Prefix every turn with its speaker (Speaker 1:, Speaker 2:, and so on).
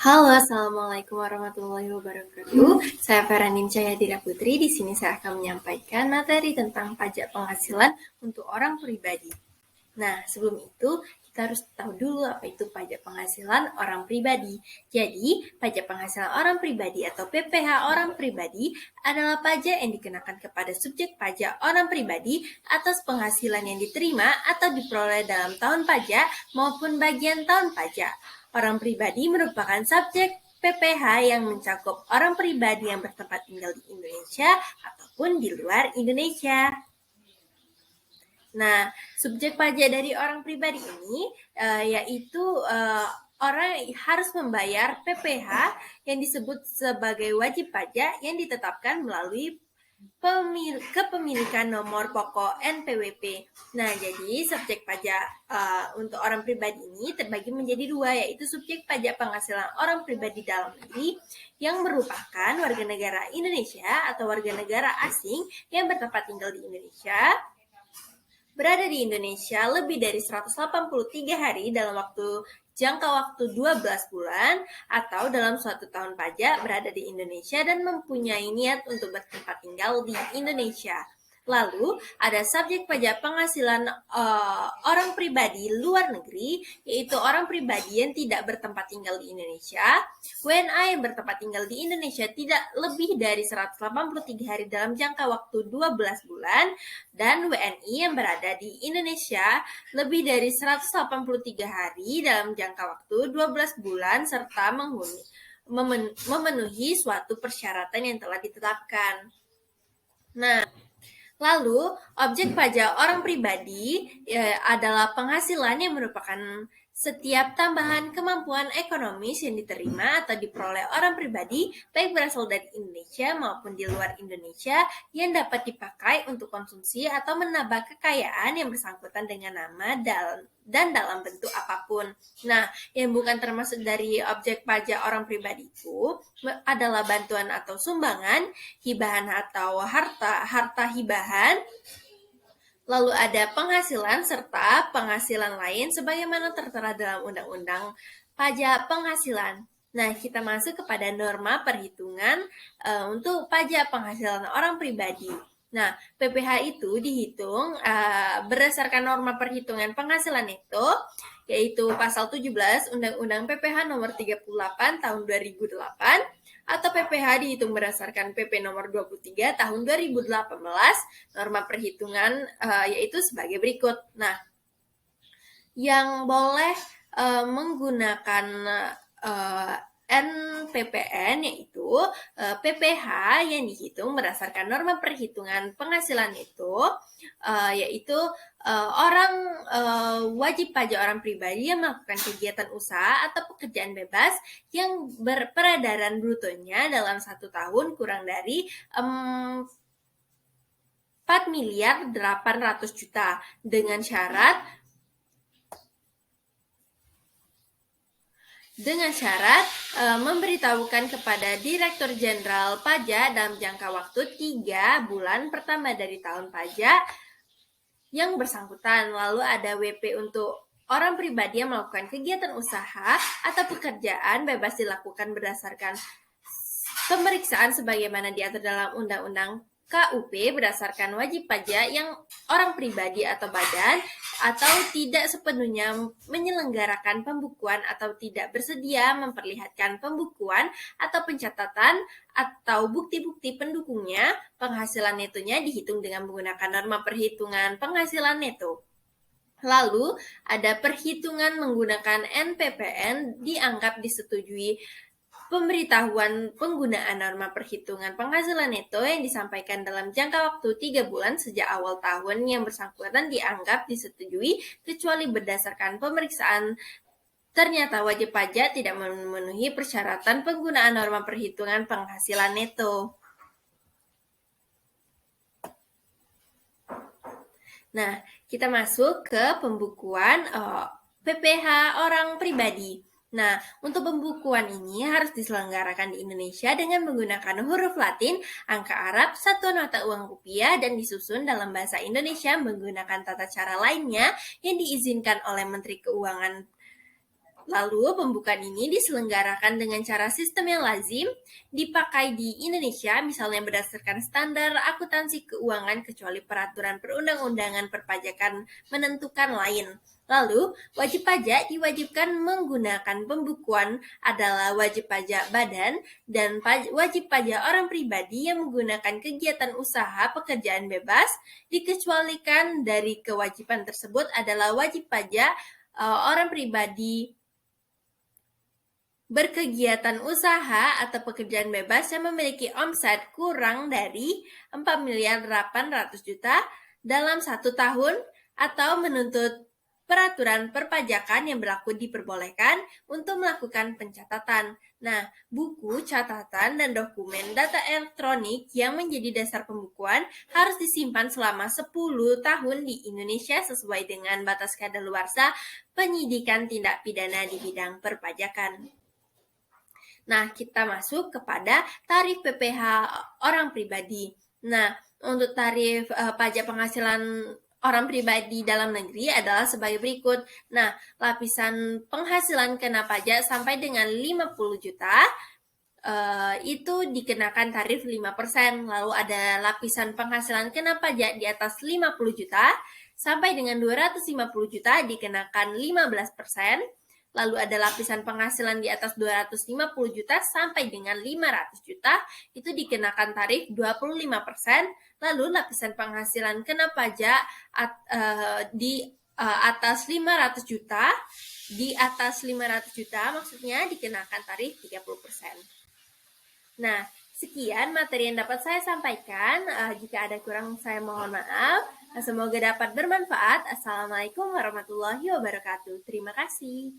Speaker 1: Halo, Assalamualaikum warahmatullahi wabarakatuh. Saya Feranin Cahayadira Putri. Di sini saya akan menyampaikan materi tentang pajak penghasilan untuk orang pribadi. Nah, sebelum itu kita harus tahu dulu apa itu pajak penghasilan orang pribadi. Jadi, pajak penghasilan orang pribadi atau PPh orang pribadi adalah pajak yang dikenakan kepada subjek pajak orang pribadi atas penghasilan yang diterima atau diperoleh dalam tahun pajak maupun bagian tahun pajak. Orang pribadi merupakan subjek PPh yang mencakup orang pribadi yang bertempat tinggal di Indonesia ataupun di luar Indonesia. Nah, subjek pajak dari orang pribadi ini yaitu orang harus membayar PPh yang disebut sebagai wajib pajak yang ditetapkan melalui kepemilikan nomor pokok NPWP. Nah, jadi subjek pajak untuk orang pribadi ini terbagi menjadi dua, yaitu subjek pajak penghasilan orang pribadi dalam negeri yang merupakan warga negara Indonesia atau warga negara asing yang bertempat tinggal di Indonesia, berada di Indonesia lebih dari 183 hari dalam jangka waktu 12 bulan atau dalam suatu tahun pajak berada di Indonesia dan mempunyai niat untuk bertempat tinggal di Indonesia. Lalu ada subjek pajak penghasilan orang pribadi luar negeri, yaitu orang pribadi yang tidak bertempat tinggal di Indonesia, WNA yang bertempat tinggal di Indonesia tidak lebih dari 183 hari dalam jangka waktu 12 bulan, dan WNI yang berada di Indonesia lebih dari 183 hari dalam jangka waktu 12 bulan serta memenuhi suatu persyaratan yang telah ditetapkan. Nah, lalu, objek pajak orang pribadi adalah penghasilan yang merupakan setiap tambahan kemampuan ekonomis yang diterima atau diperoleh orang pribadi, baik berasal dari Indonesia maupun di luar Indonesia, yang dapat dipakai untuk konsumsi atau menambah kekayaan yang bersangkutan dengan nama dan dalam bentuk apapun. Nah, yang bukan termasuk dari objek pajak orang pribadi itu adalah bantuan atau sumbangan, hibahan atau harta hibahan, lalu ada penghasilan serta penghasilan lain sebagaimana tertera dalam Undang-Undang Pajak Penghasilan. Nah, kita masuk kepada norma perhitungan untuk pajak penghasilan orang pribadi. Nah, PPh itu dihitung berdasarkan norma perhitungan penghasilan itu, yaitu pasal 17 Undang-Undang PPh nomor 38 tahun 2008, atau PPh dihitung berdasarkan PP nomor 23 tahun 2018, norma perhitungan yaitu sebagai berikut. Nah, yang boleh menggunakan NPPN yaitu PPh yang dihitung berdasarkan norma perhitungan penghasilan itu yaitu orang wajib pajak orang pribadi yang melakukan kegiatan usaha atau pekerjaan bebas yang peredaran brutonya dalam 1 tahun kurang dari 4.800.000.000 dengan syarat memberitahukan kepada Direktur Jenderal Pajak dalam jangka waktu 3 bulan pertama dari tahun pajak yang bersangkutan. Lalu ada WP untuk orang pribadi yang melakukan kegiatan usaha atau pekerjaan bebas dilakukan berdasarkan pemeriksaan sebagaimana diatur dalam Undang-Undang KUP berdasarkan wajib pajak yang orang pribadi atau badan atau tidak sepenuhnya menyelenggarakan pembukuan atau tidak bersedia memperlihatkan pembukuan atau pencatatan atau bukti-bukti pendukungnya, penghasilan netonya dihitung dengan menggunakan norma perhitungan penghasilan neto. Lalu ada perhitungan menggunakan NPPN dianggap disetujui pemberitahuan penggunaan norma perhitungan penghasilan neto yang disampaikan dalam jangka waktu 3 bulan sejak awal tahun yang bersangkutan dianggap disetujui kecuali berdasarkan pemeriksaan ternyata wajib pajak tidak memenuhi persyaratan penggunaan norma perhitungan penghasilan neto. Nah, kita masuk ke pembukuan PPh orang pribadi. Nah, untuk pembukuan ini harus diselenggarakan di Indonesia dengan menggunakan huruf Latin, angka Arab, satuan mata uang rupiah, dan disusun dalam bahasa Indonesia menggunakan tata cara lainnya yang diizinkan oleh Menteri Keuangan Lalu pembukaan ini diselenggarakan dengan cara sistem yang lazim dipakai di Indonesia, misalnya berdasarkan standar akuntansi keuangan kecuali peraturan perundang-undangan perpajakan menentukan lain. Lalu, wajib pajak diwajibkan menggunakan pembukuan adalah wajib pajak badan dan wajib pajak orang pribadi yang menggunakan kegiatan usaha pekerjaan bebas, dikecualikan dari kewajiban tersebut adalah wajib pajak orang pribadi berkegiatan usaha atau pekerjaan bebas yang memiliki omset kurang dari 4.800.000.000 dalam 1 tahun atau menuntut peraturan perpajakan yang berlaku diperbolehkan untuk melakukan pencatatan. Nah, buku, catatan, dan dokumen data elektronik yang menjadi dasar pembukuan harus disimpan selama 10 tahun di Indonesia sesuai dengan batas kadaluarsa penyidikan tindak pidana di bidang perpajakan. Nah, kita masuk kepada tarif PPh orang pribadi. Nah, untuk tarif pajak penghasilan orang pribadi dalam negeri adalah sebagai berikut. Nah, lapisan penghasilan kena pajak sampai dengan 50 juta itu dikenakan tarif 5%. Lalu ada lapisan penghasilan kena pajak di atas 50 juta sampai dengan 250 juta dikenakan 15%. Lalu ada lapisan penghasilan di atas 250 juta sampai dengan 500 juta, itu dikenakan tarif 25%. Lalu lapisan penghasilan kena pajak di atas 500 juta, di atas 500 juta maksudnya dikenakan tarif 30%. Nah, sekian materi yang dapat saya sampaikan. Jika ada kurang, saya mohon maaf. Semoga dapat bermanfaat. Assalamualaikum warahmatullahi wabarakatuh. Terima kasih.